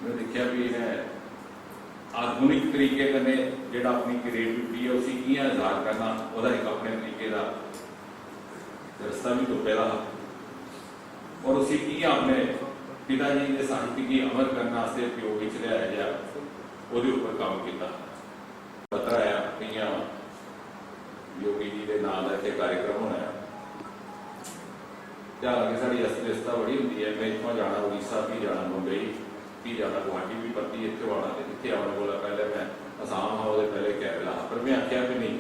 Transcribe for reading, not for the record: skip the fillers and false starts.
मैं देखा भी इन्हें आधुनिक तरीके कन्नै जिहड़ा अपनी क्रिएटिविटी है उसी कियां इज़हार करना वह एक अपने तरीके का रस्ता भी तो पहला और उसी कियां अपने पिताजी के साहित्य की अमर करने वास्ते प्यो विच लिया गया वो उपर काम किया। पता है कई योगी जी के नाम का इतने कार्यक्रम होना है हालांकि साड़ी अस्वस्थता बड़ी होती है। मैं इतों जाना उड़ीसा भी जाना मुंबई भी जाना गुवाहाटी भी परती इतने आना इतने आने को पहले मैं आसाम हाँ वो पहले केरला पर मैं आख्या भी नहीं